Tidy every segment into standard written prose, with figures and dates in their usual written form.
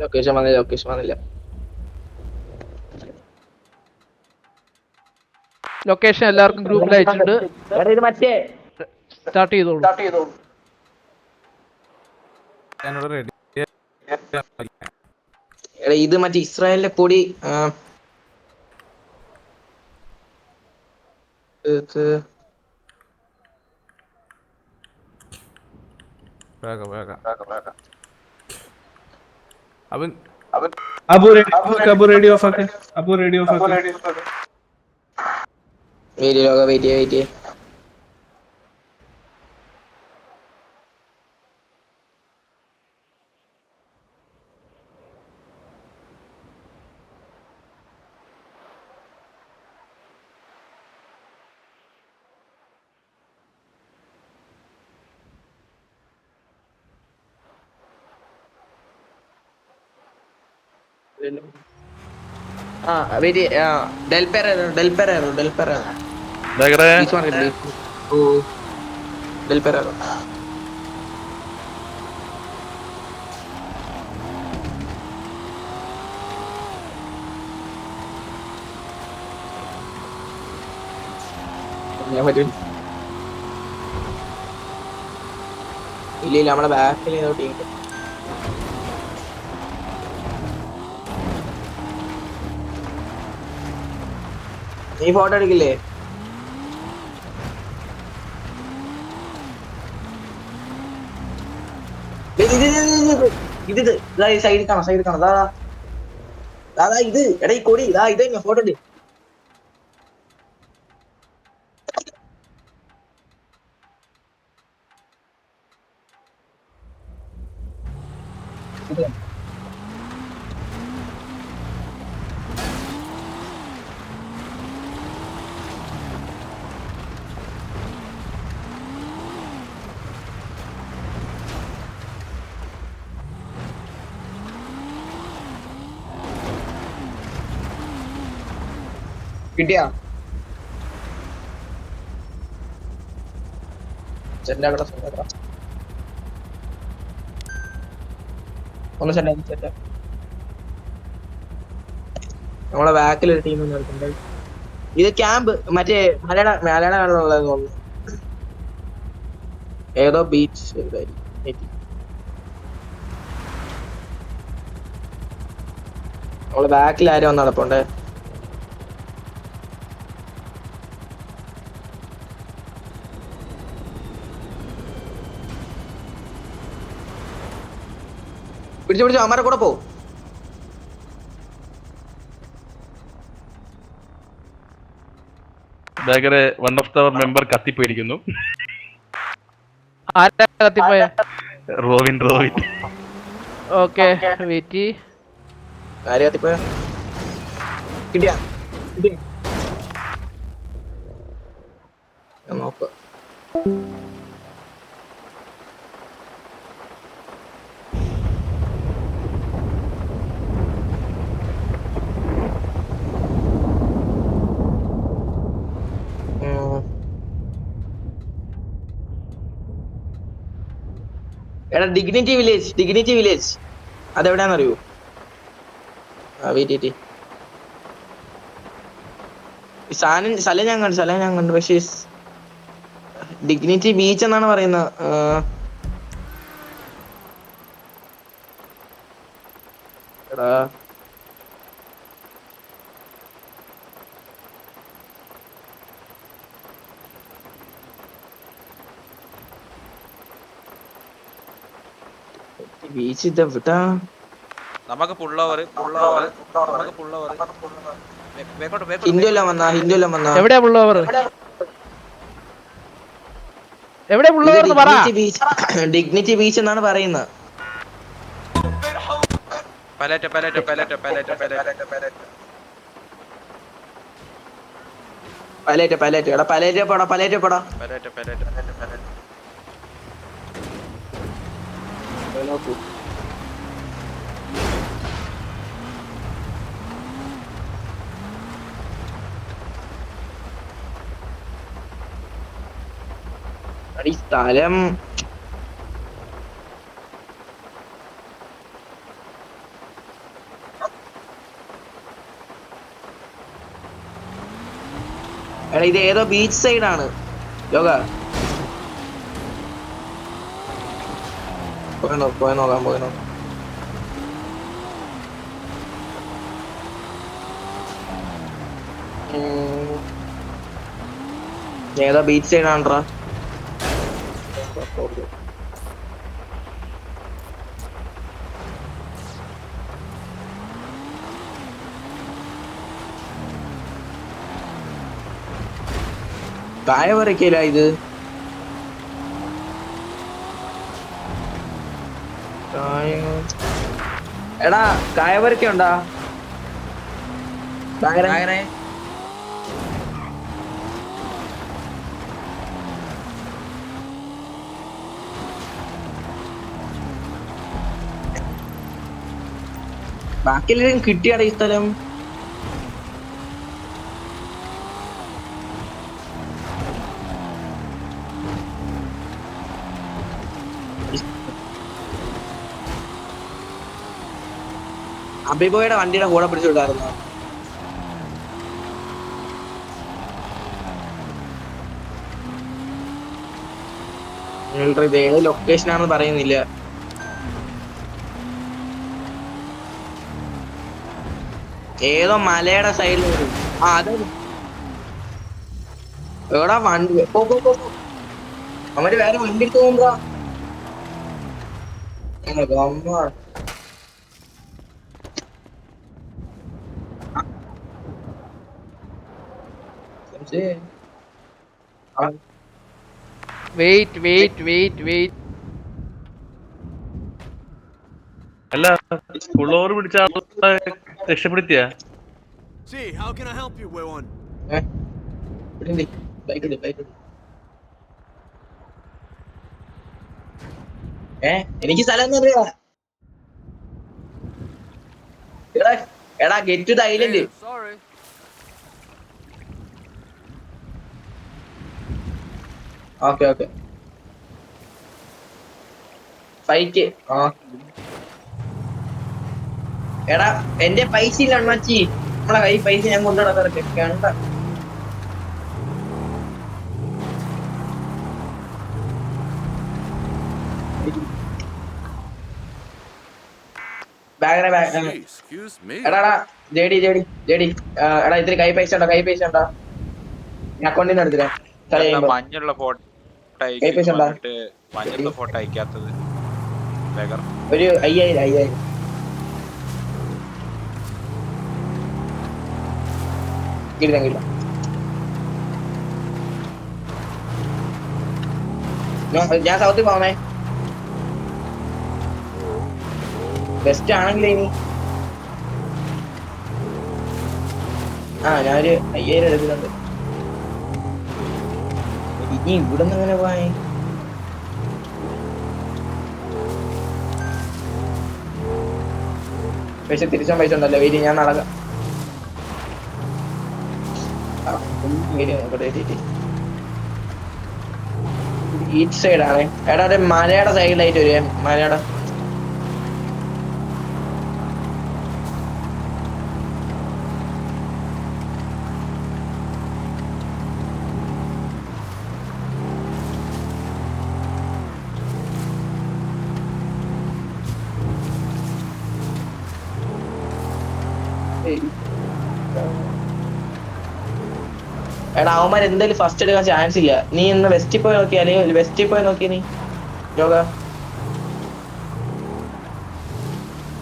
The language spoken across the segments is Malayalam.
ലൊക്കേഷൻ വന്നില്ല. ലൊക്കേഷൻ എല്ലാവർക്കും ഗ്രൂപ്പിൽ അയച്ചിട്ടുണ്ട്. സ്റ്റാർട്ട് ചെയ്തോളൂ. ഇത് മറ്റേ ഇസ്രായേലിന്റെ കൊടി അബു റേഡിയോ ഓഫ് ആക്ക്. Wait. Del Perero. Which one is it? Oh, Del Perero. ഇല്ല നമ്മളെ ബാക്കിൽ ഏതോ ടീം. നീ ഫോട്ടോ എടുക്കില്ലേ? ഇത് സൈഡിൽ കാണാം. ദാ ഇത് എടാ ഈ കൊടി ഇത് ഫോട്ടോ ഉണ്ട്. കിട്ടിയാ നമ്മളെ ബാക്കിലൊരു ടീം നടക്കുന്നുണ്ട്. ഇത് ക്യാമ്പ് മറ്റേ മലയാളമുള്ളത് തോന്നുന്നു. ഏതോ ബീച്ച് നമ്മളെ ബാക്കിൽ ആരും വന്ന് നടപ്പുണ്ട്. പിടിച്ചോ അമ്മാരെ കൂടെ പോ. വൺ ഓഫ് ദ മെമ്പർ കത്തിപ്പോയിരിക്കുന്നു. റോവിൻ. Okay wait. ആര് കത്തിപ്പോയ? കിട്ടിയാ നോക്ക. എടാ ഡിഗ്നിറ്റി വില്ലേജ് അതെവിടെയാണെന്നറിയോ? സ്ഥലം ഞാൻ കണ്ടു പക്ഷേ ഡിഗ്നിറ്റി ബീച്ച് എന്നാണ് പറയുന്നത്. എടാ ബീച്ച് ഇതെവിടാ? നമുക്ക് ഹിന്ദുവെല്ലാം വന്നാ എവിടെയാ പുള്ളവർ? ഡിഗ്നിറ്റി ബീച്ച് എന്നാണ് പറയുന്നത്. പലേറ്റ് എടാ പലേറ്റ് പോടാ നോക്കൂ ഈ സ്ഥലം എടാ ഇത് ഏതോ ബീച്ച് സൈഡാണ് യോഗ പോയി നോക്കാം ഏതോ ബീച്ച് സൈഡാണ്ട്രാ കായ പറിക്കല ഇത് എടാ കായ പറിക്കുണ്ടാ ബാക്കിയെല്ലാരും കിട്ടിയാടാ ഈ സ്ഥലം അഭിബോയുടെ വണ്ടിയുടെ കൂടെ പിടിച്ചു വിടാറുണ്ടോ ഇത് ഏത് ലൊക്കേഷനാണെന്ന് പറയുന്നില്ല ഏതോ മലയുടെ സൈഡിൽ അതെ എവിടാ വണ്ടി അവര് വേറെ വണ്ടി എടുത്ത് പോകുമ്പോ വെയിറ്റ് അല്ല ഫുള്ളോവർ പിടിച്ച ആളെ രക്ഷപ്പെടുത്തിയ എനിക്ക് സ്ഥലം അറിയാ എടാ get to the island okay fight എടാ എന്റെ പൈസ ഇല്ല അണ്ണാച്ചി നമ്മളെ കൈ പൈസ ഞാൻ കൊണ്ടുനടക്കാറൊക്കെ കണ്ട എടാ ജെഡി എടാ ഇത്തിരി കൈ പൈസ ഉണ്ടോ അക്കൗണ്ടിൽ നിന്ന് എടുത്തില്ല മഞ്ഞുള്ള ഫോട്ടോ അയക്കാത്തത് ഒരു 5000 കിട്ടില്ല ഞാൻ സൗത്തിൽ പോണേ ബെസ്റ്റ് ആണെങ്കിലേ ഇനി ഞാനൊരു 5000 എടുക്കുന്നുണ്ട് ഇനി ഇവിടെ നിന്ന് എങ്ങനെ പോയി പക്ഷെ തിരിച്ചാൻ പൈസ ഉണ്ടല്ലോ വെയിറ്റ് ഞാൻ നടക്കാം ഈസ്റ്റ് സൈഡ് ആണ് എടാ ഒരു മലയുടെ സൈഡിലായിട്ട് വരും മലയുടെ എടാ അവന്മാർ എന്തായാലും ഫസ്റ്റ് എടുക്കാൻ ചാൻസ് ഇല്ല നീ ഇന്ന് വെസ്റ്റിൽ പോയി നോക്കിയാ അല്ലെങ്കിൽ വെസ്റ്റിൽ പോയി നോക്കിയ നീ യോഗ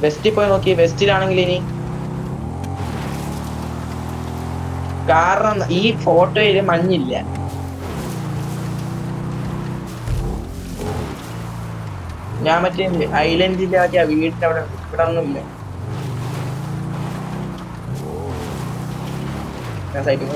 വെസ്റ്റിൽ പോയി നോക്കി വെസ്റ്റിലാണെങ്കിൽ ഇനി കാരണം ഈ ഫോട്ടോയില് മഞ്ഞില്ല ഞാൻ മറ്റേ ഐലൻഡിന്റെ മറ്റേ വീടിന്റെ അവിടെ ഇവിടെ ഒന്നുമില്ല ഞാൻ സൈറ്റിൽ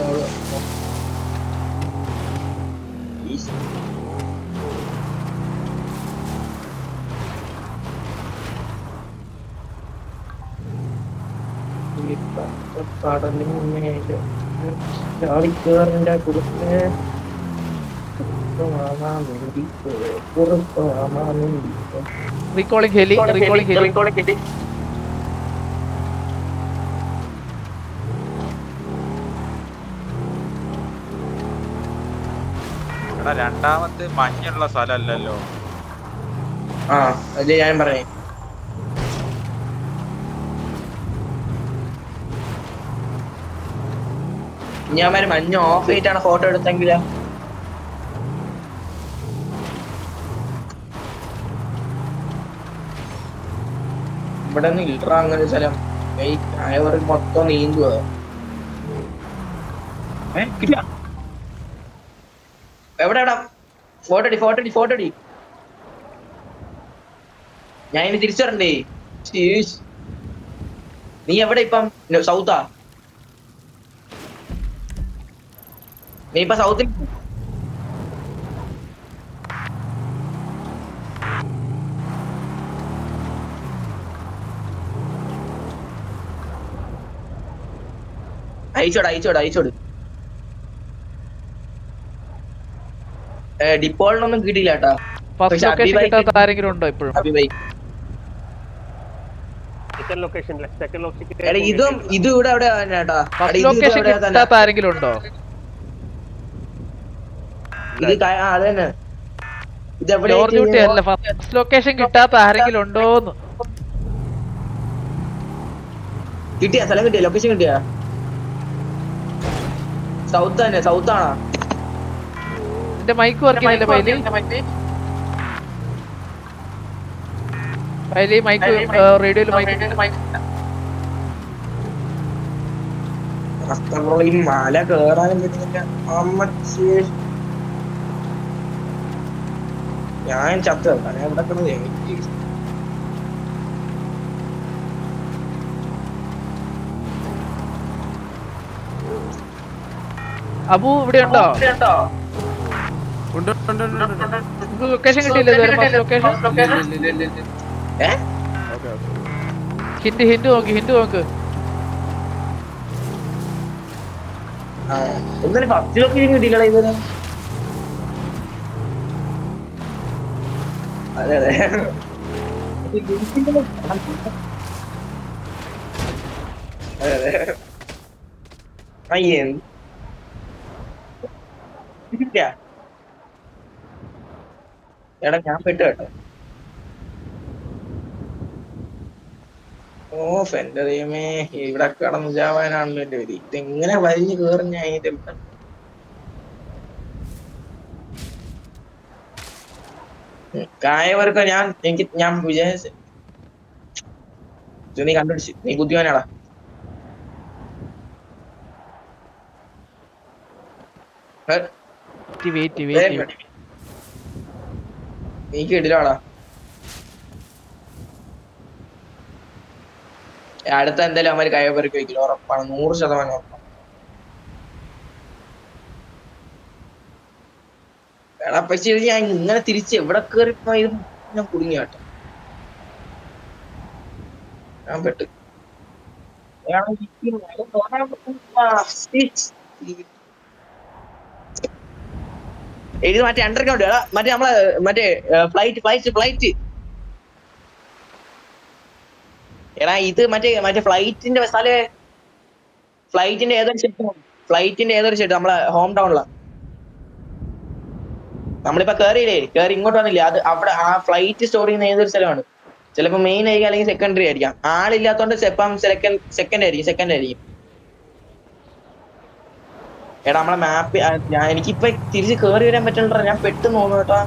ചാടിക്കേറിന്റെ കുറിച്ച് റീകോളിംഗ് ഹെലി എടാ രണ്ടാമത്തെ മഞ്ഞുള്ള സ്ഥലമല്ലല്ലോ. ആ അല്ലേ ഞാൻ പറഞ്ഞേ. ഞാൻ മഞ്ഞ് ഓഫ് ചെയ്തിട്ടാണ് ഫോട്ടോ എടുത്തെങ്കിലോ? ഇവിടെ ഒന്നും ഇല്ലറ അങ്ങനെ സ്ഥലം. ആയവർ മൊത്തം നീന്തുക. എവിടെ ഫോട്ടോ അടി. ഞാൻ ഇനി തിരിച്ചു വരണ്ടേ? നീ എവിടെ ഇപ്പം? സൗത്താ? നീ ഇപ്പൊ സൗത്തിൽ? അയച്ചോട്. ഡിപ്പോളിനൊന്നും കിട്ടിയില്ല കേട്ടാ. ഫസ്റ്റ് ലൊക്കേഷൻ കിട്ടാത്ത ആരെങ്കിലും ഉണ്ടോ ഇപ്പോഴും? ഇതും ഇവിടെ എവിടെ ചേട്ടാ? ഫസ്റ്റ് ലൊക്കേഷൻ കിട്ടാത്ത ആരെങ്കിലും ഉണ്ടോ? ഇത് അത് തന്നെ. ഇത് എവിടെ ഡ്യൂട്ടി അല്ല, ഫസ്റ്റ് ലൊക്കേഷൻ കിട്ടാത്ത ആരെങ്കിലും ഉണ്ടോന്ന്. കിട്ടിയാ? സ്ഥലം കിട്ടിയ? ലൊക്കേഷൻ കിട്ടിയാ? സൗത്ത് തന്നെ. സൗത്താണോ? എന്റെ മൈക്ക് വർക്ക് ചെയ്യുന്നില്ല പൈലി മൈക്ക് റേഡിയോയില് ഈ മല കേറാനും പറ്റുന്നില്ല. ഞാൻ ചത്ത എവിടെ കിടന്നത്? അബു ഇവിടെ ഉണ്ടോ? ലൊക്കേഷൻ കിട്ടിയില്ല. ഹിന്റ് നോക്ക്. എന്നാലും ഫസ്റ്റ് ലൊക്കേഷൻ കിട്ടിയില്ല ഇതുവരെ. അതെ അയ്യേ എടാ ഞാൻ പെട്ടു കേട്ടോ. എന്റെ ദൈവമേ, ഇവിടെ കടന്നു ചാവാനാണല്ലോ എന്റെ വരി. ഇതെങ്ങനെ വലിഞ്ഞു കേറും ഞാൻ ഇതിന്റെ? കായവർക്ക ഞാൻ വിചാരിച്ചു നീ കണ്ടുപിടിച്ച്. നീ ബുദ്ധിമാനാടാ. നീ കേട്ടില്ലാടാ. അടുത്ത എന്തായാലും അവന്മാര് കയവർക്ക് വെക്കില്ല, ഉറപ്പാണ്. 100% ഉറപ്പാണ്. എടാ പക്ഷേ ഞാൻ ഇങ്ങനെ തിരിച്ച് എവിടെ കയറിപ്പോയത്? ഞാൻ കുടുങ്ങി കേട്ടോ. ഞാൻ പെട്ട്. ഇത് മറ്റേ അണ്ടർഗ്രൗണ്ട് മറ്റേ നമ്മളെ മറ്റേ ഫ്ലൈറ്റ് എടാ. ഇത് മറ്റേ ഫ്ലൈറ്റിന്റെ സ്ഥലേ. ഫ്ലൈറ്റിന്റെ ഏതൊരു ഷെഡ് നമ്മളെ ഹോം ടൗണിലാ. നമ്മളിപ്പോ കേറി ഇങ്ങോട്ട് വന്നില്ലേ? അത് അവിടെ ആ ഫ്ലൈറ്റ് സ്റ്റോർ ചെയ്യുന്ന ഏതൊരു സ്ഥലമാണ്. ചിലപ്പോ മെയിൻ ആയിരിക്കും, അല്ലെങ്കിൽ സെക്കൻഡറി ആയിരിക്കാം. ആളില്ലാത്തോണ്ട് സെക്കൻഡ് ആയിരിക്കും. എടാ നമ്മളെ മാപ്പ് എനിക്കിപ്പൊ തിരിച്ച് കേറി വരാൻ പറ്റണ്ട. ഞാൻ പെട്ടെന്ന് തോന്നുന്നു കേട്ടാ.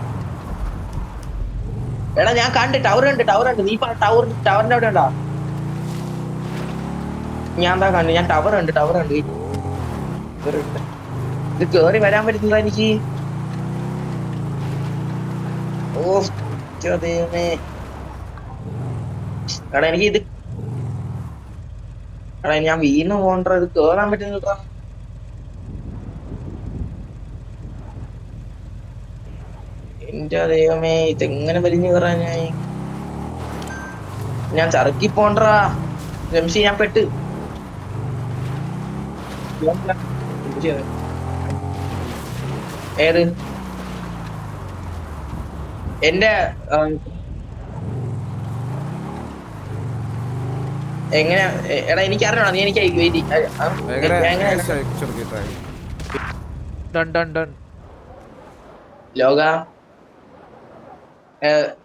എടാ ഞാൻ ടവർ ഉണ്ട്. നീ ടവറിന്റെ അവിടെ ഉണ്ടോ? ഞാൻ ടവർ ഉണ്ട്. ഇത് കേറി വരാൻ പറ്റുന്നതാ എനിക്ക്. ദൈവമേ. എടാ എനിക്ക് ഇത് ഞാൻ വീണ് പോകണ്ട. ഇത് കേറാൻ പറ്റുന്നില്ല. എന്റെ ദൈവമേ ഇതെങ്ങനെ വലിഞ്ഞു കയറാനായി. ഞാൻ ചറുക്കി പോണ്ടാ രംശി, ഞാൻ പെട്ട്. ഏത് എന്റെ എങ്ങനെ എടാ എനിക്ക് അറിയണോ നീ എനിക്ക് ലോക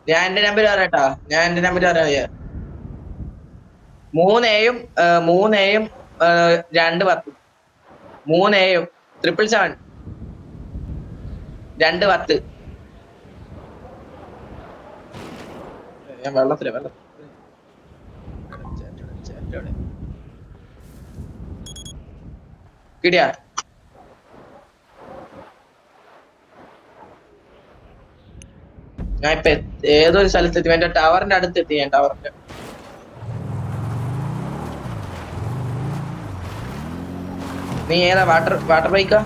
ഞാൻ എന്റെ നമ്പർ പറയാട്ടാ. ഞാൻ എന്റെ നമ്പർ പറയാ 3 3 210 3 777 210. ഞാൻ വെള്ളത്തില് കിട്ടിയാ? ഞാൻ ഇപ്പൊ ഏതൊരു സ്ഥലത്തെത്തി. എന്റെ ടവറിന്റെ അടുത്തെത്തി. ഞാൻ ടവറിന്റെ നീ ഏതാ വാട്ടർ ബൈക്കാ?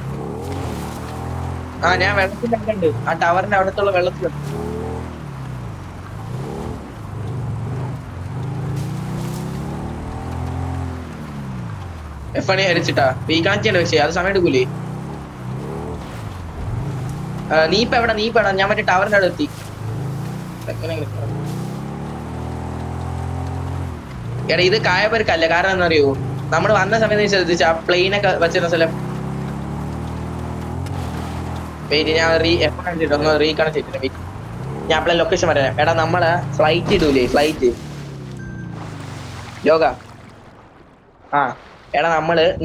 ആ ഞാൻ വെള്ളത്തിന്റെ അവിടെ ഉണ്ട്. ആ ടവറിന്റെ അടുത്തുള്ള വെള്ളത്തിലുണ്ട്. എഫണി അരിച്ചിട്ടാ റീകണക്ട് ചെയ്യേണ്ട പക്ഷേ അത് സമയം എടുക്കൂലേ? നീ ഇപ്പൊ എവിടെ? ഞാൻ മറ്റേ ടവറിന്റെ അവിടെ എത്തി. എടാ ഇത് കായപെരുക്കല്ല. കാരണം എന്താ അറിയോ, നമ്മൾ വന്ന സമയത്ത് ശ്രദ്ധിച്ച ആ പ്ലെയിനൊക്കെ വെച്ചിരുന്ന സ്ഥലം. ഞാൻ റീകണക്ട് ചെയ്തിട്ട് ഞാൻ അപ്പളെ ലൊക്കേഷൻ പറയാം. എടാ നമ്മളെ ഫ്ലൈറ്റ് ഇടൂലേ? ഫ്ലൈറ്റ് യോഗ. ആ എടാ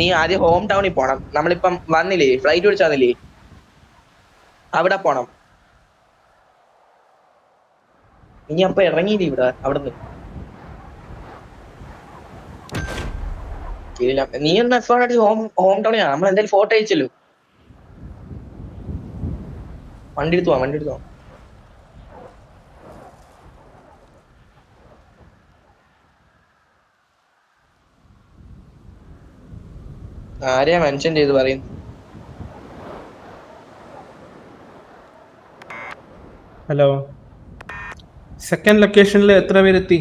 നീ ആദ്യം ഹോം ടൗണിൽ പോണം. നമ്മളിപ്പം വന്നില്ലേ, ഫ്ലൈറ്റ് വിളിച്ചു വന്നില്ലേ, അവിടെ പോണം. നീ അപ്പൊ ഇറങ്ങിയില്ലേ ഇവിടെ? അവിടുന്ന് നീ ഒന്ന് എഫോൺ അടിച്ച് ഹോം ടൗണിൽ നമ്മൾ എന്തായാലും ഫോട്ടോ അയച്ചല്ലോ. വണ്ടി എടുത്തു പോവാം. ആരെയാ മെൻഷൻ ചെയ്ത് പറയും? ഹലോ, സെക്കൻഡ് ലൊക്കേഷനിൽ എത്ര പേരെത്തി?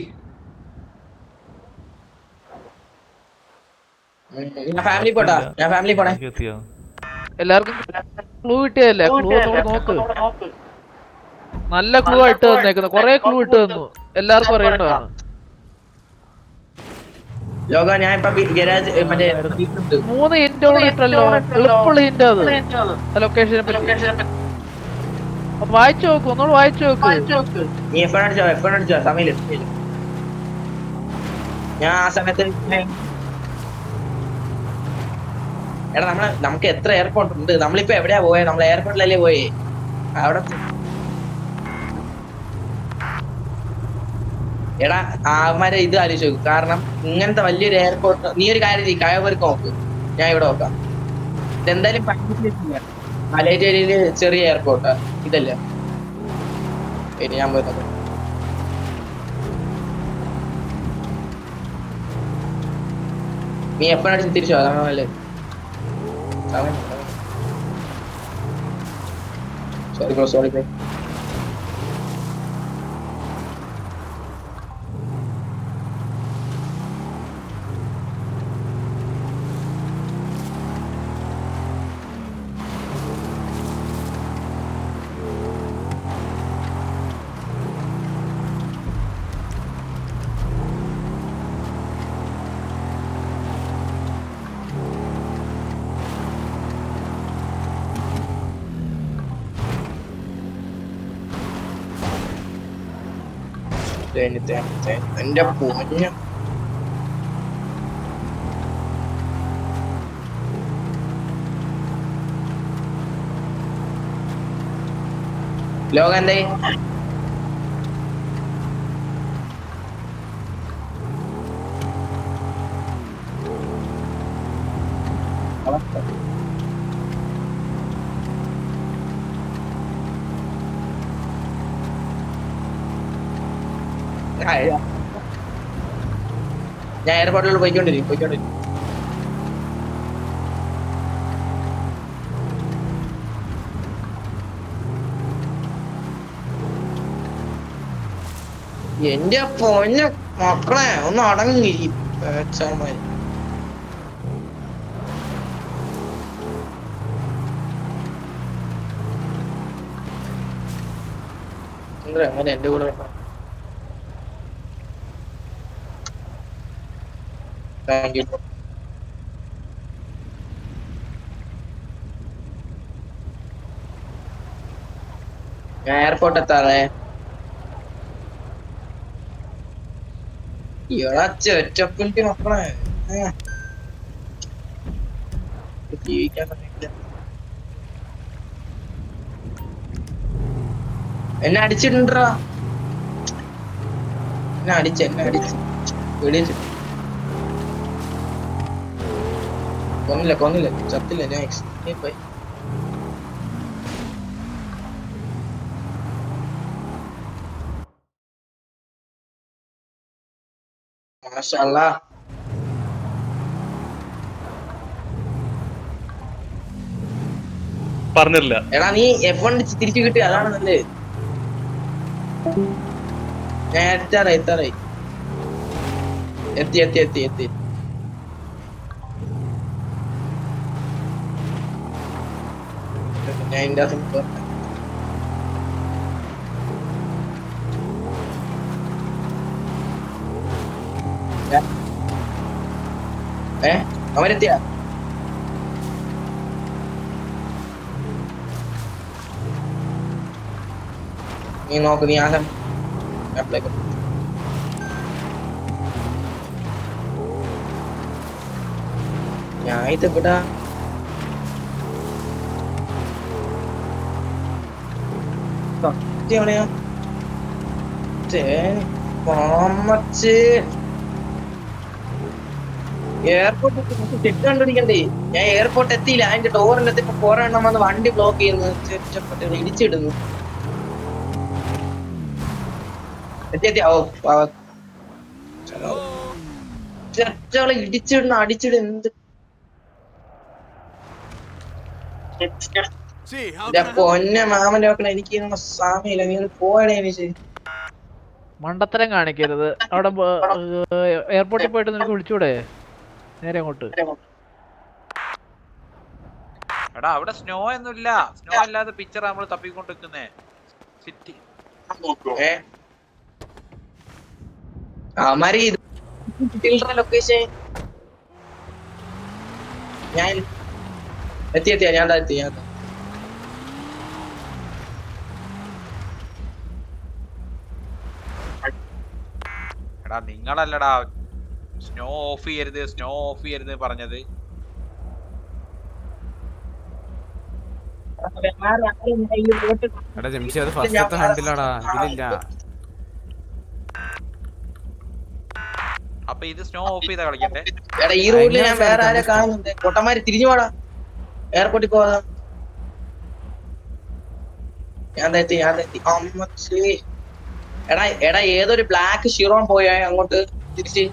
ഞാൻ ഫാമിലി പോണേ. എല്ലാവർക്കും ക്ലൂ കിട്ടിയല്ലേ? ക്ലൂ നോക്ക്. നല്ല ക്ലൂ ഇട്ട് തന്നേക്കുന്നു. കൊറേ ക്ലൂ ഇട്ട് തന്നു. എല്ലാവർക്കും അറിയേണ്ടതാണ്. ലോക ഞാൻ ഇപ്പൊ ഗരാജ് മറ്റേ 3 ഹിന്റോട് ഇട്ടല്ലോ. ട്രിപ്പിൾ ഹിന്റ് അത് ലൊക്കേഷനെ പറ്റി. വായിച്ചു നോക്കൂ, ഒന്നുകൂടെ വായിച്ചു നോക്ക്. നീ എഫോൺ അടിച്ചോ സമയം. ഞാൻ ആ സമയത്ത് എടാ നമുക്ക് എത്ര എയർപോർട്ട് ഉണ്ട്? നമ്മളിപ്പോ എവിടെയാ പോയെ? നമ്മൾ എയർപോർട്ടിലല്ലേ പോയേ? അവിടെ എടാ അവന്മാരെ ഇത് ആലോചിച്ച് നോക്ക്. കാരണം ഇങ്ങനത്തെ വലിയൊരു എയർപോർട്ട്, നീ ഒരു കാര്യം ചെയ്യ്, കായവർക്ക് നോക്ക്, ഞാൻ ഇവിടെ നോക്കാം. ഇതെന്തായാലും മലേറ്റേരിയയില് ചെറിയ എയർപോർട്ടാ ഇതല്ല. ഞാൻ പോയി നോക്കാം. നീ എപ്പോഴും അടിച്ച് തിരിച്ചോ? അതാണല്ലേ. Sorry bro. എന്റെ പൊന്നു ലോകം എന്തായി? ഞാൻ എയർപോർട്ടിൽ പോയിക്കൊണ്ടിരിക്കും. എന്റെ പൊന്ന മക്കളെ ഒന്ന് അടങ്ങി അങ്ങനെ എന്റെ കൂടെ താങ്ക് യു. ഞാൻ എയർപോർട്ട് എത്താറേ ഒറ്റപ്പിന്റെ മക്കളെ ജീവിക്കാൻ പറ്റില്ല. എന്നെ അടിച്ചിട്ടുണ്ടോ? എന്നെ അടിച്ച് വെടിവെച്ചു. കൊന്നില്ല ചത്തില്ല. ഞാൻ എക്സ്പീരിയൻസ് പോയി. മാഷാഅല്ലാ. പറഞ്ഞില്ല. എടാ നീ F1 തിരിച്ചു കിട്ടി, അതാണ് നല്ലത്. ഞാൻ എത്താറായി. എത്തി. ഞാൻ ഇതിന്റെ അകത്ത് അവനെത്തിയ നീ നോക്ക്. നീ ആദ്യം അപ്ലൈ കൊടു. ഞാൻ ഇതെവിടാ സത്യമാണോ എയർപോർട്ട് തെറ്റ് കണ്ടുപിടിക്കണ്ടേ? ഞാൻ എയർപോർട്ട് എത്തിയില്ല. അതിന്റെ ഡോറിന്റെ ഇപ്പൊ 4 എണ്ണം വന്ന് വണ്ടി ബ്ലോക്ക് ചെയ്യുന്നു, ഇടിച്ചിടുന്നു. അടിച്ചിട എന്ത് പൊന്നെ മാമന്റെ മക്കളെ, എനിക്ക് സാമയില്ല. നീ പോയണേ. എനിക്ക് മണ്ടത്തരം കാണിക്കരുത്. അവിടെ എയർപോർട്ടിൽ പോയിട്ട് നിനക്ക് വിളിച്ചൂടെ നേരെ അങ്ങോട്ട്? എടാ അവിടെ സ്നോ ഒന്നുമില്ല. സ്നോ അല്ലാതെ പിക്ചർ നമ്മൾ തപ്പിക്കൊണ്ടിരിക്കുന്നേ. സിറ്റി ലൊക്കേഷൻ ഞാൻ എത്തിയ ഞാൻ എടാ നിങ്ങളല്ലടാ സ്നോ ഓഫ് ചെയ്യരുത് പറഞ്ഞത്. എടാ ജംഷി, അത് ഫസ്റ്റത്തെ ഹണ്ടിലാടാ, ഇതിലില്ല. അപ്പൊ ഇത് സ്നോ ഓഫ് ചെയ്താ കളിക്കണ്ടേ? എടാ ഈ റോഡിൽ ഞാൻ വേറെ ആരെ കാണുന്നുണ്ട്. പൊട്ടന്മാര് തിരിഞ്ഞു പോടാ, എയർപോർട്ടിൽ പോവാ. ഞാൻ തെറ്റി. എടാ ഏതൊരു ബ്ലാക്ക് ഷിറോൺ പോയ അങ്ങോട്ട് തിരിച്ച്.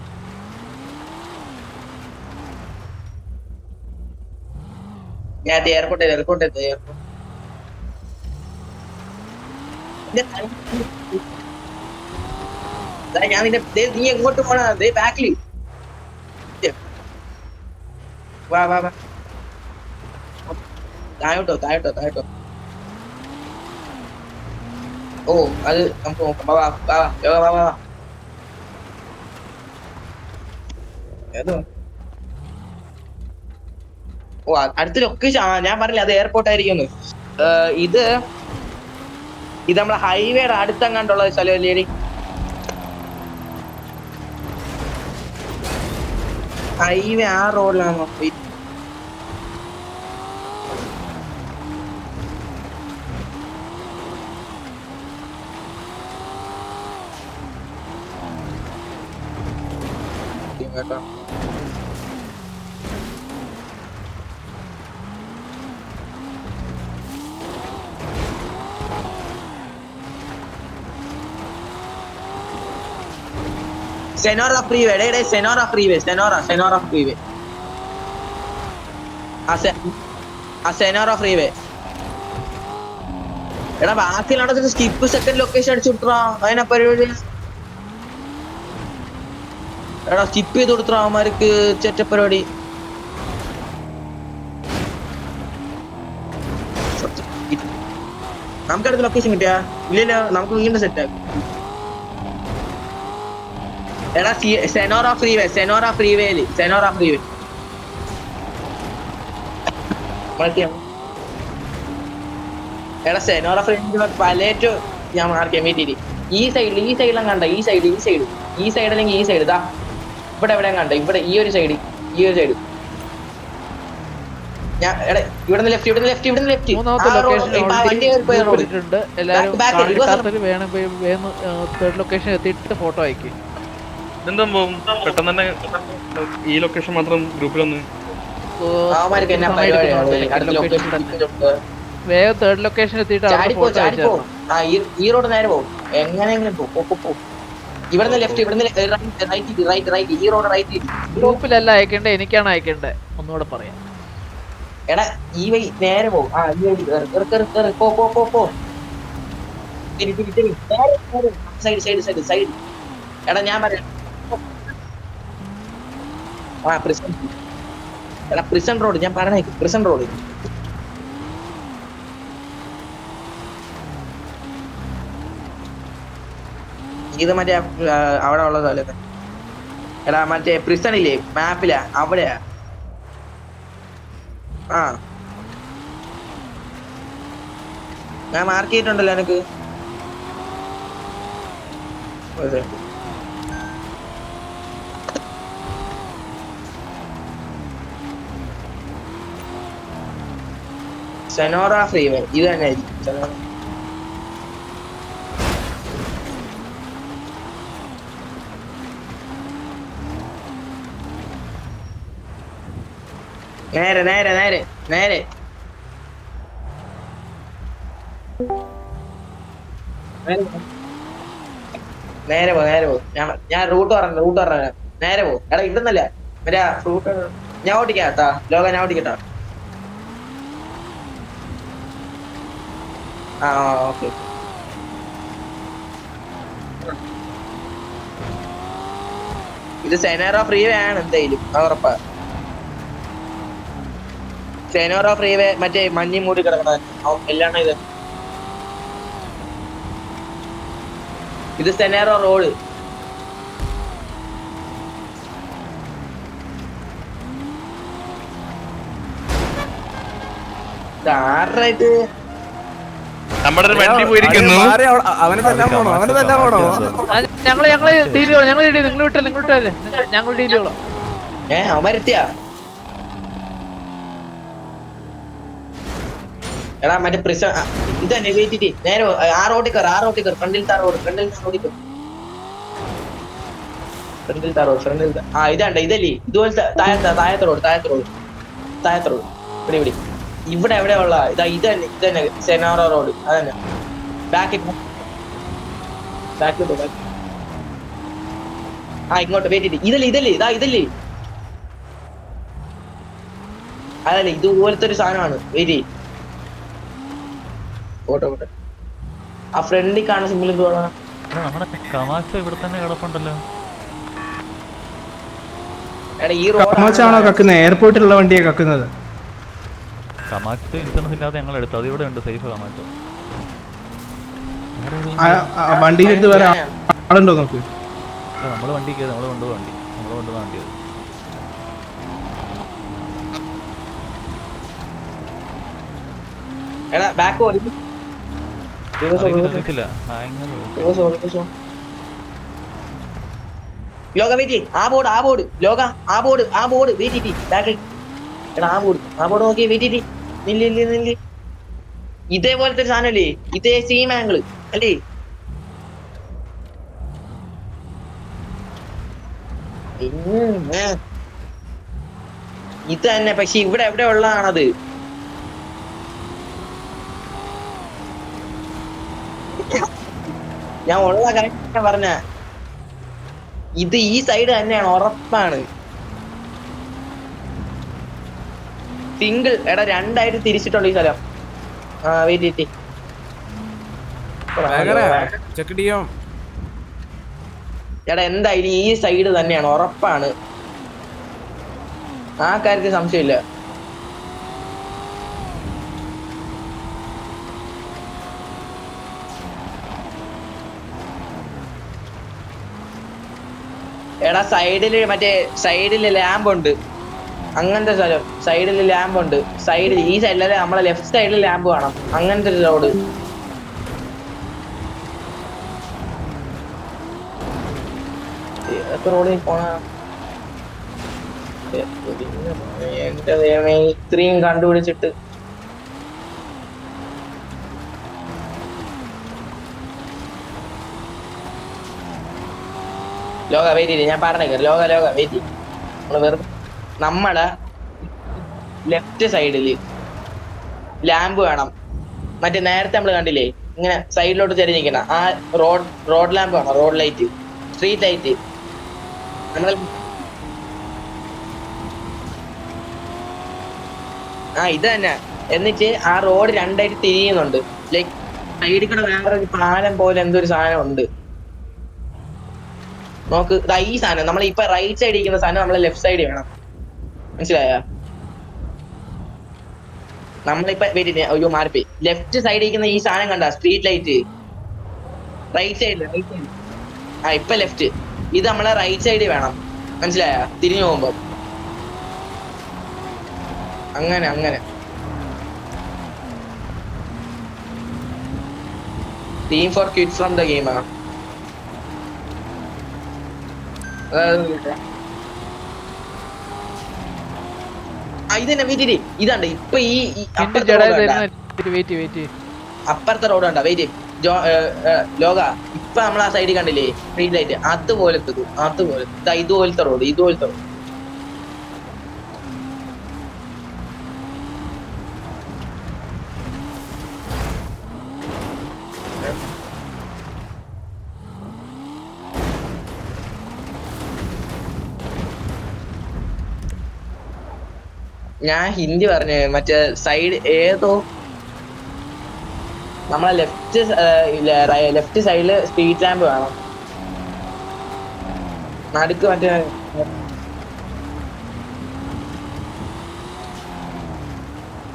ഞാൻ എയർപോർട്ട് ഞാൻ നീ എങ്ങോട്ട് പോണ? ബാക്കില് വാ താഴോട്ടോ. ഓ അത് നമുക്ക് നോക്കാം. വാ. ഏതോ ഓ അടുത്ത ലൊക്കേഷൻ. ഞാൻ പറഞ്ഞില്ല അത് എയർപോർട്ട് ആയിരിക്കും. ഇത് നമ്മളെ ഹൈവേയുടെ അടുത്തെങ്ങാണ്ടുള്ള സ്ഥലമല്ലേ? ഹൈവേ ആ റോഡിലാണോ? കേട്ടോ Senora freeway, Senora freeway. Senora freeway. എടാ ബാക്കിയുള്ള സ്കിപ്പ് സെക്കൻഡ് ലൊക്കേഷൻ അടിച്ചു വിട്ടാ. അതിനെ പരിപാടി എടാ സ്കിപ്പ് ചെയ്ത് കൊടുത്ത അവന്മാർക്ക് ചെറ്റപ്പരിപാടി. നമുക്ക് അടുത്ത ലൊക്കേഷൻ കിട്ടിയാ ഇല്ലല്ലോ, നമുക്ക് വീണ്ടും സെറ്റ് ആക്കും. എടാ സെനോറ ഫ്രീവേ എടാ സെനോറ ഫ്രീ പലേറ്റോ ഞാൻ മാർക്കാം വീട്ടിൽ. ഈ സൈഡിലും കണ്ട, ഈ സൈഡ് അല്ലെങ്കിൽ ഈ സൈഡ് ഇതാ ഇവിടെ എവിടെയും കണ്ട, ഇവിടെ ഈ ഒരു സൈഡ് ഞാൻ എടാ ഇവിടുന്ന് ലെഫ്റ്റ് മൂന്നാമത്തെ ലൊക്കേഷൻ ഇട്ടിട്ടുണ്ട്. എല്ലാരും കാണിക്കാത്തവര് വേണം തേർഡ് ലൊക്കേഷൻ എത്തിയിട്ട് ഫോട്ടോ അയക്കും. ഇതെന്താ പെട്ടെന്ന് തന്നെ ഈ ലൊക്കേഷൻ മാത്രം ഗ്രൂപ്പിലൊന്ന് വേഗം തേർഡ് ലൊക്കേഷൻ എത്തിയിട്ട് ഈ റോഡ് നേരെ പോകും, എങ്ങനെയെങ്കിലും പോകും. ഇവിടുന്ന് ലെഫ്റ്റ്, റൈറ്റ്, ഈ റോഡ് റൈറ്റ്. ഗ്രൂപ്പിലല്ല അയക്കണ്ടേ, എനിക്കാണ് അയക്കണ്ടേ, ഒന്നുകൂടെ പറയാം. എടാ ഈ വഴി നേരെ പോകും. സൈഡ്. എടാ ഞാൻ പറയാം, പ്രിസൺ റോഡ് ഞാൻ പറഞ്ഞേക്ക്, പ്രിസൺ റോഡ്. ഇത് മറ്റേ അവിടെ ഉള്ള സ്ഥലത്ത്. എടാ മറ്റേ പ്രിസൺ ഇല്ലേ മാപ്പിലാ, അവിടെയാ. ആ ഞാൻ മാർക്ക് ചെയ്തിട്ടുണ്ടല്ലോ എനിക്ക്. സെനോറ ഫ്രീവേ ഇത് തന്നെ ആയിരിക്കും. നേരെ പോ. ഞാൻ റൂട്ട് പറഞ്ഞ നേരെ പോ. എടാ ഇവിടുന്നല്ല മറ്റേ ഫ്രൂട്ട് ഞാൻ ഓടിക്കാട്ടാ, ലോക ഞാൻ ഓടിക്കട്ടാ. ആ ഓക്കെ. ഇത് സെനോറ ഫ്രീവേ ആണ് എന്തായാലും, ഉറപ്പാ. സെനോറ ഫ്രീവേ മറ്റേ മഞ്ഞി മൂടി കിടക്കണ എല്ലാം ഇത് സെനോറ റോഡ്. ആറായിട്ട് നമ്മുടെ ഒരു വണ്ടി പോയിരിക്കുന്നു. അവനെ തന്നെ പോണോ? ഞങ്ങള് ഡീൽ നിങ്ങൾ വിട്ടല്ലേ ഞങ്ങൾ ഡീൽ ചെയ്തോളാം. അവന്മാരെത്തിയാ? എടാ മറ്റേ പ്രിസ ഇത് തന്നെ വെയിറ്റ് നേരെ ആ റോഡിൽ കയറി, ഫ്രണ്ടിലത്തെ റോഡ്. ആ ഇതാണ്ട ഇതല്ലേ ഇതുപോലത്തെ താഴത്തെ റോഡ് ഇവിടെ എവിടെ ഉള്ള ഇത് തന്നെ സെനോറ റോഡ്. അതന്നെ ബാക്കിൽ ആ ഇങ്ങോട്ട് വെയിറ്റ് ഇതല്ലേ അതല്ലേ ഇതുപോലത്തെ ഒരു സാധനമാണ്. വെയിറ്റ് ഓട്ടെ ആ ഫ്രണ്ടിൽ കാണുന്ന സിമ്പിൾ എന്തുവാ? നമ്മുടെ കമാച്ച ഇവിടെ തന്നെ കിടപ്പുണ്ടല്ലോ. എടാ ഈ റോഡാണോ കക്കുന്നത്? എയർപോർട്ടിലുള്ള വണ്ടിയാ കക്കുന്നത്. കമാച്ച ഇൻഷുറൻസ് ഇല്ലാതെ ഞങ്ങൾ എടുത്തു. അത് ഇവിടെ ഉണ്ട് സേഫ് കമാച്ച. വണ്ടിയിൽ എടുത്ത് വേറെ ആളുണ്ടോ നോക്ക്. നമ്മള് വണ്ടി കയറി, നമ്മള് കൊണ്ടുപോകാൻ വണ്ടി അത്. എടാ ബാക്ക് ഓടിക്കില്ല. ലോക വെയിറ്റ് ആ ബോർഡ് വെയിറ്റ് ബാക്കിൽ. എടാ ആ ബോർഡ് നോക്കി വെയിറ്റ് നില്ല്. ഇതേപോലത്തെ സാധനല്ലേ, ഇതേ സെയിം ആംഗിള് അല്ലേ? ഇത് തന്നെ, പക്ഷെ ഇവിടെ എവിടെ ഉള്ളതാണത്? ഞാൻ ഉള്ള കാര്യം പറഞ്ഞ ഇത് ഈ സൈഡ് തന്നെയാണ്, ഉറപ്പാണ്. സിംഗിൾ എടാ രണ്ടായിട്ട് തിരിച്ചിട്ടുണ്ട് ഈ സ്ഥലം. ആ വെയിറ്റ് ചെക്ക് ചെയ്യാം. എടാ എന്തായാലും ഈ സൈഡ് തന്നെയാണ്, ഉറപ്പാണ്, ആ കാര്യത്തിൽ സംശയമില്ല. എടാ സൈഡില് ലാമ്പ് ഉണ്ട്, അങ്ങനത്തെ സ്ഥലം. സൈഡിൽ ലാമ്പ് ഉണ്ട്, സൈഡിൽ ഈ സൈഡിലല്ലേ, നമ്മളെ ലെഫ്റ്റ് സൈഡിൽ ലാമ്പ് കാണാം, അങ്ങനത്തെ ഒരു റോഡ്. റോഡിൽ പോണ എന്റെ ദൈവമേ, ഇത്രയും കണ്ടുപിടിച്ചിട്ട്. ലോക വെയിറ്റ് ചെയ്ത് ഞാൻ പറഞ്ഞേക്കാം, ലോക വെയിറ്റ് ചെയ്യും. വെറുതെ നമ്മളെ ലെഫ്റ്റ് സൈഡില് ലാമ്പ് വേണം. മറ്റേ നേരത്തെ നമ്മള് കണ്ടില്ലേ ഇങ്ങനെ സൈഡിലോട്ട് ചെരിഞ്ഞിരിക്കണ ആ റോഡ് ലാമ്പ് വേണം, റോഡ് ലൈറ്റ്, സ്ട്രീറ്റ് ലൈറ്റ്. നമ്മൾ ഇത് തന്നെ. എന്നിട്ട് ആ റോഡ് രണ്ടായിട്ട് തിരിയുന്നുണ്ട്, ലൈക്ക് സൈഡിൽ കൂടെ വേറെ ഒരു പാലം പോലെ എന്തോ ഒരു സാധനം ഉണ്ട്. നോക്ക്, ഈ സാധനം നമ്മൾ ഇപ്പൊ റൈറ്റ് സൈഡിൽ ഇരിക്കുന്ന സാധനം നമ്മളെ ലെഫ്റ്റ് സൈഡിൽ വേണം, മനസ്സിലായ? നമ്മളിപ്പോ ഒരു മാറിപ്പോയി. ലെഫ്റ്റ് സൈഡിൽ ഇരിക്കുന്ന ഈ സാധനം കണ്ട, സ്ട്രീറ്റ് ലൈറ്റ്, റൈറ്റ് സൈഡിൽ. ഇപ്പൊ ലെഫ്റ്റ്, ഇത് നമ്മളെ റൈറ്റ് സൈഡിൽ വേണം, മനസ്സിലായ? തിരിഞ്ഞു പോകുമ്പോ അങ്ങനെ. Team four quit from the game ആണ്. ഇതന്നെ വീട്ടില് ഇതാണ്ട് ഇപ്പൊ ഈ അപ്പുറത്തെ റോഡ് കണ്ട, വെയിറ്റ് ലോക. ഇപ്പൊ നമ്മൾ ആ സൈഡിൽ കണ്ടില്ലേ സ്ട്രീറ്റ് ലൈറ്റ്, അതുപോലത്തെ ഇതുപോലത്തെ റോഡ്. ഞാൻ ഹിന്ദി പറഞ്ഞു, മറ്റേ സൈഡ് ഏതോ നമ്മളെ ലെഫ്റ്റ് സൈഡില് സ്ട്രീറ്റ് ലാമ്പ് വേണം, നടുക്ക് മറ്റേ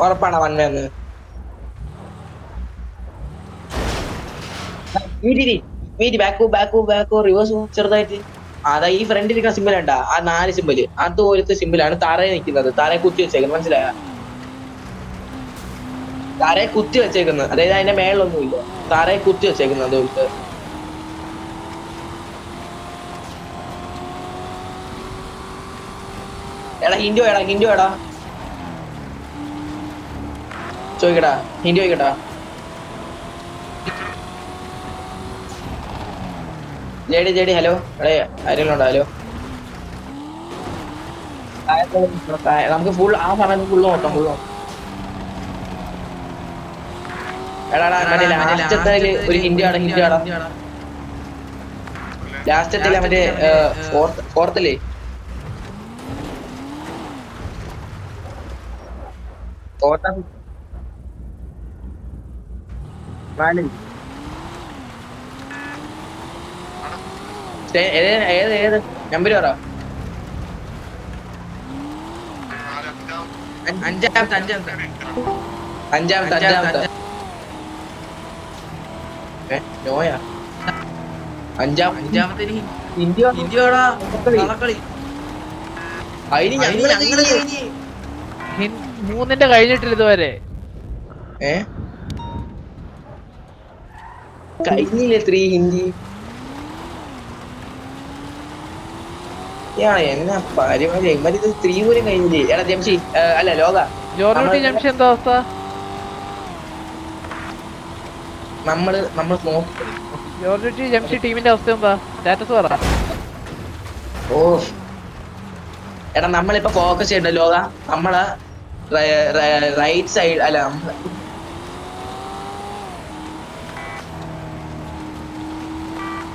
ഉറപ്പാണ് വന്നതെന്ന്. ബാക്കോ റിവേഴ്സ് ചെറുതായിട്ട്. അതാ ഈ ഫ്രണ്ടിൽ ഇരിക്കുന്ന സിമ്പിൾ ഉണ്ടാ, ആ 4 സിമ്പിള്, അതുപോലത്തെ സിമ്പിളാണ് തറയിൽ നിൽക്കുന്നത്, തറയെ കുത്തി വെച്ചേക്കുന്നത്, മനസ്സിലായ? തറയെ കുത്തി വെച്ചേക്കുന്നത്, അതായത് അതിന്റെ മേളിലൊന്നുമില്ല, തറയെ കുത്തി വെച്ചേക്കുന്നത് അതുപോലത്തെ. ഹിന്ദു എടാ ചോദിക്കടാ, ഹിന്ദി ചോദിക്കട്ടാ. ജെഡി ഹലോ, എടേ ആരെങ്കിലും ഉണ്ടോ? ഹലോ, നമുക്ക് ഫുൾ ആ സമയത്ത് ഫുള്ള് നോക്കാം. എടാ ലാസ്റ്റത്തെ ഒരു ഹിന്ദി ആടാ. ലാസ്റ്റത്തെ മറ്റേ ഫോർത്തില്ലേ ഏത് നമ്പർ പറ? അഞ്ചാമത്തെ നോയാ അഞ്ചാമത്തെ ഇന്ത്യയോടാ അതിന് ഞങ്ങള് 3ന്റെ കഴിഞ്ഞിട്ടില്ല ഇതുവരെ. കഴിഞ്ഞില്ലേ 3 ഹിന്ദി? എന്നാ പരിപാടി, ഇത് 3 പോലും കഴിഞ്ഞില്ലേ? എടാ ജംഷി അല്ല ലോക, ജംഷി എന്താ അവസ്ഥ? നമ്മള് ജംഷി ടീമിന്റെ അവസ്ഥ എന്താ? സ്റ്റാറ്റസ് പറ. എടാ നമ്മളിപ്പോ ഫോക്കസ് ചെയ്യണ്ട ലോക, നമ്മളെ റൈറ്റ് സൈഡ് അല്ല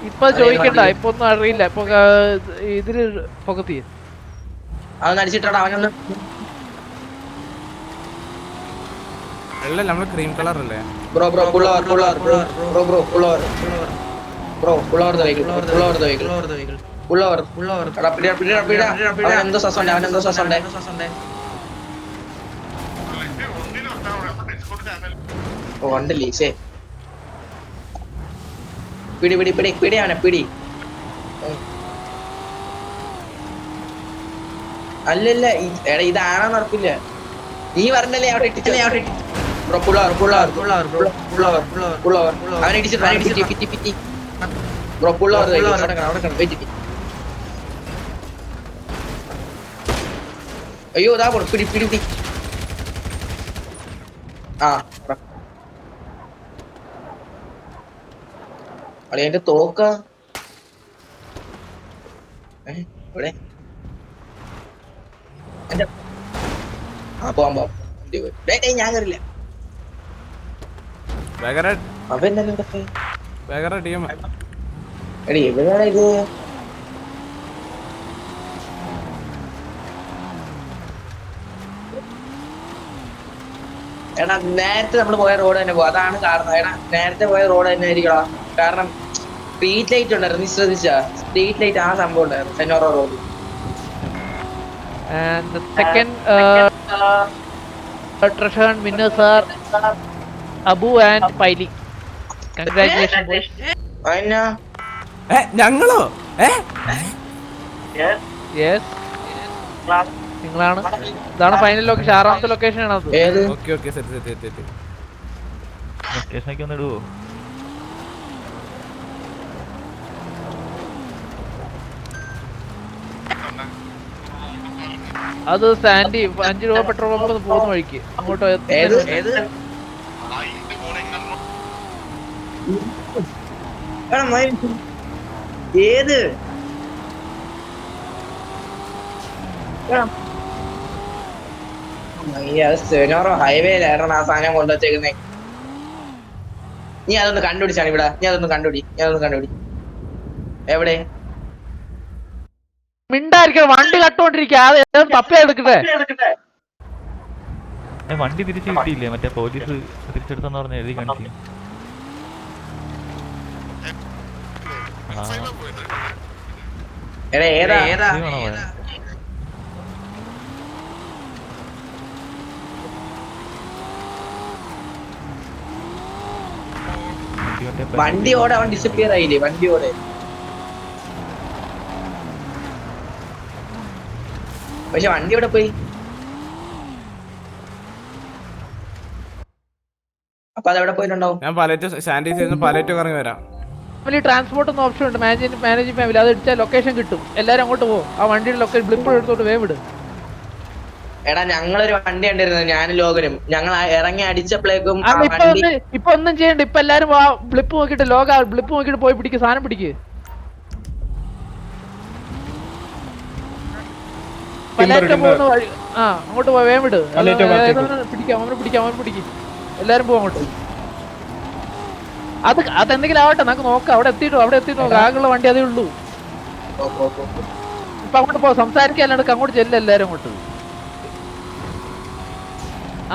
ഇപ്പൊ ചോദിക്കണ്ട, ഇപ്പൊ ഒന്നും അറിയില്ല. ഇപ്പൊ ഇതില് പൊക്കത്തി അതൊന്ന് അടിച്ചിട്ടാ അവനൊന്ന്. നമ്മള് ക്രീം കളർ അല്ലേ bro Bro, pull over the vehicle. Pull over the vehicle. Pull over. എടാ, പിടിടാ. അവൻ എന്തോ സസ്സുണ്ട്. ഓ, ഉണ്ടല്ലേ, ശേ. പിടി അവനെ, പിടി. അല്ലല്ല, എടാ ഇതാണെന്ന് ഉറപ്പില്ല. നീ പറഞ്ഞല്ലേ അവിടെ ഇട്ടിട്ട്. Bro, pull over. അവനെ ഇടിച്ചിട്ട് പിറ്റി. Bro, pull over the vehicle. അവിടെ കിടന്ന് വെയിറ്റ്. അയ്യോ ഇതാ പോണു, പിടി. ആ അളിയന്റെ തോക്ക ഇവിടെ പോവാൻ ഞാൻ കയറില്ല. അവൻ തന്നെ എടി എവിടെയാണ് ഇത്? എടാ നേരത്തെ നമ്മൾ പോയ റോഡ് തന്നെ പോകും, അതാണ് കാരണം. എടാ നേരത്തെ പോയ റോഡ് തന്നെ ആയിരിക്കണം, കാരണം സ്ട്രീറ്റ് ലൈറ്റ് ഉണ്ടായിരുന്നു. നീ ശ്രദ്ധിച്ച സ്ട്രീറ്റ് ലൈറ്റ് ആ സംഭവം ഉണ്ടായിരുന്നു സെനോറോ road. And the second treasure winners are Abu and Paili. Congratulations boys. അതിനാ ഞങ്ങളോ? Yes. നിങ്ങളാണ്. ഇതാണ് ഫൈനൽ ലൊക്കേഷൻ, 6ാമത്തെ ലൊക്കേഷൻ ആണ് അത്. ഏത്? Okay set. ലൊക്കേഷനൊക്കെ ഒന്ന് ഇടുവോ? അത് സാൻഡി 5 രൂപ പെട്രോൾ പമ്പ് പോകുന്ന വഴിക്ക് അങ്ങോട്ട്. ഏത്? ഏത്? സെനോറോ ഹൈവേയിലായിരുന്നു ആ സാധനം കൊണ്ടുവച്ചേക്കുന്നേ. നീ അതൊന്ന് കണ്ടുപിടിച്ചാണ് ഇവിടെ. നീ അതൊന്ന് കണ്ടുപിടി. എവിടെ? മിണ്ടായിരിക്കണം, വണ്ടി കട്ടോണ്ടിരിക്കുക. തപ്പി എടുക്കട്ടെ. വണ്ടി തിരിച്ചു കിട്ടിയില്ലേ? മറ്റേ പോലീസ് തിരിച്ചെടുത്തെന്ന് പറഞ്ഞ എഴുതി കാണിച്ചു. ഏതാ? വണ്ടിയോടെ അവൻ ഡിസപ്പിയർ ആയില്ലേ? വണ്ടിയോടെ പക്ഷെ വണ്ടി എവിടെ പോയി? അപ്പൊ അതെവിടെ പോയിട്ടുണ്ടാവും? ഞാൻ പാലേറ്റോ ഇറങ്ങി വരാം. ഫാമിലി ട്രാൻസ്പോർട്ട് എന്ന ഓപ്ഷൻ ഉണ്ട്, മാനേജിംഗ് ഫാമിലി. അത് ഇടിച്ചാൽ ലൊക്കേഷൻ കിട്ടും. എല്ലാരും അങ്ങോട്ട് പോകും. ആ വണ്ടിയുടെ ലൊക്കേഷൻ ബ്ലിപ്പ് എടുത്തോട്ട് വേവിട്. എടാ ഞങ്ങളൊരു വണ്ടി കണ്ടിരുന്നത്, ഞാനും ലോകനും. ഞങ്ങൾ ഇറങ്ങി അടിച്ചപ്പോഴേക്കും ഇപ്പൊ ഒന്നും ചെയ്യണ്ട. ഇപ്പൊ എല്ലാരും ബ്ലിപ്പ് നോക്കിട്ട് ബ്ലിപ്പ് നോക്കിട്ട് പോയി പിടിക്ക്, സാധനം പിടിക്ക്. പോകുന്ന വഴി അങ്ങോട്ട് പോയി വേവിട്. പിടിക്കാം. എല്ലാരും പോകും അങ്ങോട്ട്. അതെന്തെങ്കിലും ആവട്ടെ, നമുക്ക് നോക്കാം. അവിടെ എത്തിയിട്ട് നോക്കാം. ആകെയുള്ള വണ്ടി അതേ ഉള്ളൂ. ഇപ്പൊ അങ്ങോട്ട് പോ, സംസാരിക്കാൻ അല്ലാണ്ട് അങ്ങോട്ട് ചെല്ല. എല്ലാരും അങ്ങോട്ട്.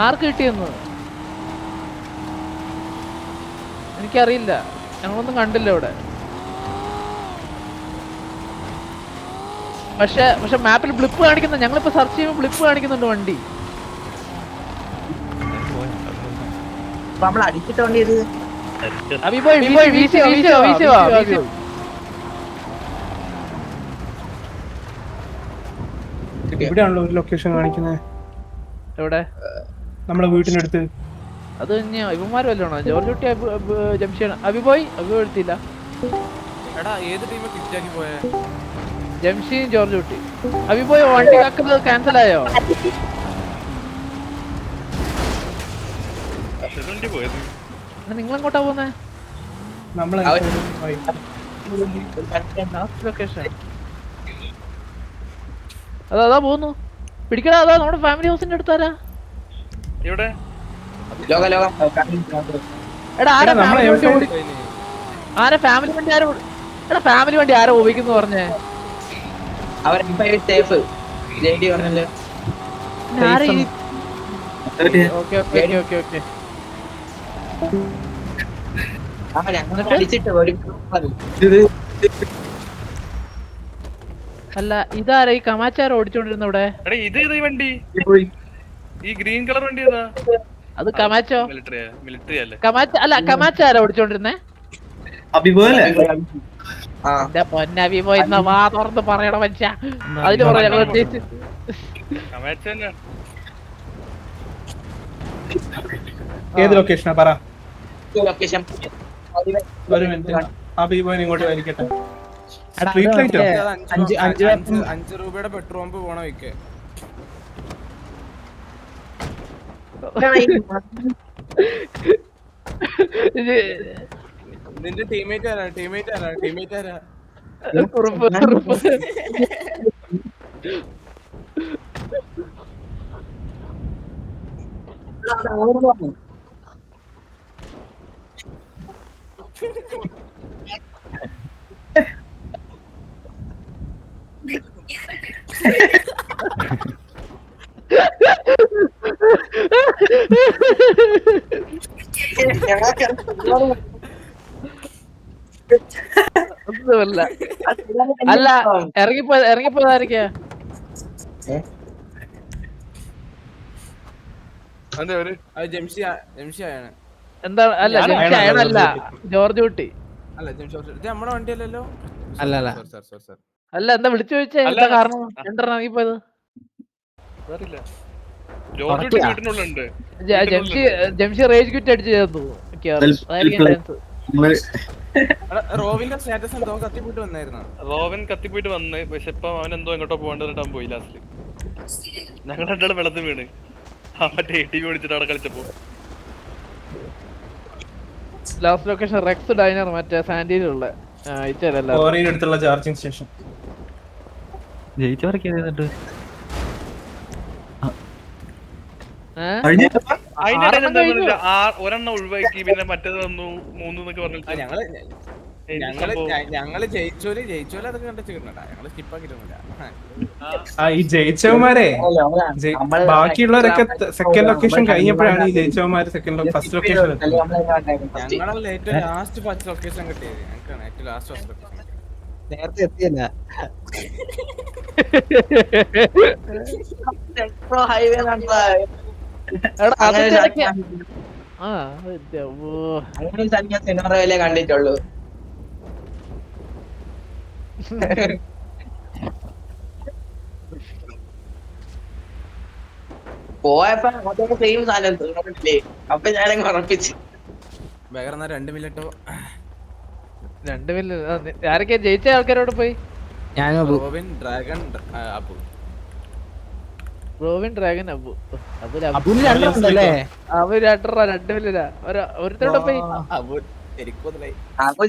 ആർക്ക് കിട്ടിയെന്ന് എനിക്കറിയില്ല, ഞങ്ങളൊന്നും കണ്ടില്ല ഇവിടെ. പക്ഷെ മാപ്പിൽ ബ്ലിപ്പ് കാണിക്കുന്ന, ഞങ്ങളിപ്പോ സെർച്ച് ചെയ്യുമ്പോൾ ബ്ലിപ്പ് കാണിക്കുന്നുണ്ട് വണ്ടി. നമ്മൾ അടിച്ചിട്ട് വണ്ടി ഇത് ഇവിടെയാണല്ലോ ഒരു ലൊക്കേഷൻ കാണിക്കുന്നത്. എവിടെ? നമ്മളെ വീട്ടിനടുത്ത്. അത് ഇവന്മാര് വല്ലോണോ? ജോർജ് കുട്ടി ജംഷൻ അഭിപോയ് എടുത്തില്ല. ജംഷീൻ ജോർജ് കുട്ടി അഭിപോയ് വണ്ടി കാക്കുന്നത് ക്യാൻസൽ ആയോ? നിങ്ങളെങ്ങോട്ടാ പോന്നെ? ലൊക്കേഷൻ അതാ പോകുന്നു. പിടിക്കടാ. അതാ നമ്മുടെ ഫാമിലി ഹൗസിന്റെ അടുത്താരാ? എവിടെ? എടാ ഫാമിലി വണ്ടി ആരോ ഉപയോഗിക്കുന്നു പറഞ്ഞേ? ഞങ്ങൾ അടിച്ചിട്ട് ഒരു അല്ല ഇതാരാ ഈ കമാച്ചാര ഓടിച്ചോണ്ടിരുന്ന ഇവിടെ? എടാ ഇത് ഏതാ ഈ വണ്ടി? ഈ ഗ്രീൻ കളർ വണ്ടി ഏതാ? അത് കമാച്ചോ? മിലിറ്ററി അല്ലേ? കമാച്ചാര ഓടിച്ചോണ്ടിരുന്നേ? എന്റെ പൊന്നവി പോയിന്ന വാ തുറന്ന് പറയണ മനുഷ്യ. അതിന് പറയാം ഞങ്ങൾ ഉദ്ദേശിച്ചു. കമാച്ച തന്നെ. ഏത് ലൊക്കേഷനാ പറ? ലൊക്കേഷൻ ഒരു മിനിറ്റ്. അഭിപോയിന് ഇങ്ങോട്ട് വലിക്കട്ടെ. സ്ട്രീറ്റ് ലൈറ്റോ? 5 രൂപയുടെ പെട്രോൾ പമ്പ് പോണ വയ്ക്ക്. നിന്റെ ടീമേറ്റ് ആരാ? ഒന്നുമല്ല. അല്ല ഇറങ്ങിപ്പോയതായിരിക്കാ? അത് ജംഷിയാണ്. എന്താ? അല്ല ജംഷി അയാളല്ല, ജോർജ് കുട്ടി. അല്ല ജംഷി ഇത് നമ്മുടെ വണ്ടിയല്ലല്ലോ. അല്ല എന്താ വിളിച്ചു ചോദിച്ചേ? അല്ല. എന്താ കാരണം? എന്താ ഇറങ്ങിപ്പോയത്? അറിയില്ല. ജോർജ് വീട്ടിനുള്ളുണ്ട്. ജംഷി റേജ് ക്വിറ്റ് അടിച്ചു ചേർന്നു. റോവിന്റെ സ്റ്റാറ്റസ് എന്തോ കത്തിപ്പോയിട്ട് വന്നായിരുന്നു. റോവൻ കത്തിപ്പോയിട്ട് വന്ന്, പക്ഷെ ഇപ്പൊ അവൻ എന്തോ എങ്ങോട്ടോ പോകേണ്ടത് പോയി. ലാസ്റ്റില് ഞങ്ങൾ രണ്ടാളും വെള്ളത്തിൽ വീണ് മറ്റേ ATV ഓടിച്ചിട്ട് അവിടെ കളിച്ചപ്പോ. ലാസ്റ്റ് ലൊക്കേഷൻ റെക്സ് ഡൈനർ, മറ്റേ സാൻഡിയിലുള്ള. കോറിയുടെ അടുത്തുള്ള ചാർജിങ് സ്റ്റേഷൻ. ജയിച്ചവരൊക്കെ ചെയ്തിട്ട് ഒരെണ്ണം ഒഴിവാക്കി, പിന്നെ മറ്റേത് വന്നു 3 എന്നൊക്കെ പറഞ്ഞു. ഞങ്ങള് ജയിച്ചോല് അതൊക്കെ കണ്ടിട്ടുണ്ടാ. ഞങ്ങള് സ്കിപ്പാക്കിട്ടൊന്നുമില്ല. ഈ ജയിച്ചവന്മാരെ ബാക്കിയുള്ളവരൊക്കെ സെക്കൻഡ് ലൊക്കേഷൻ കഴിഞ്ഞപ്പോഴാണ് ഈ ജയിച്ചവന്മാര് ഫസ്റ്റ് ലൊക്കേഷൻ. ഞങ്ങളല്ലേ ഏറ്റവും ലാസ്റ്റ് ഫസ്റ്റ് ലൊക്കേഷൻ കിട്ടിയത്. ഞങ്ങൾക്കാണ് ഏറ്റവും ലാസ്റ്റ് ഫസ്റ്റ് ലൊക്കേഷൻ. നേരത്തെ എത്തിയല്ല. ഹൈവേ സിനിമയിലേ കണ്ടിട്ടുള്ളൂ. പോയപ്പോ അങ്ങോട്ടേക്ക് സെയിം സാധനം തീർന്നിട്ടില്ലേ? അപ്പൊ ഞാനങ്ങ് ഉറപ്പിച്ചു. വേറെ 2 മിനിറ്റോ 2 മില്യൺ. ആരൊക്കെയാ ജയിച്ച ആൾക്കാരോട് പോയി? Robin Dragon Abu. Robin Dragon Abu. അബുല് 2 ഉണ്ടല്ലേ? അവര് 2 മില്യനാ. ഒരുത്തരോടെ പോയി. അബു എനിക്കൊന്നും അപ്പൊ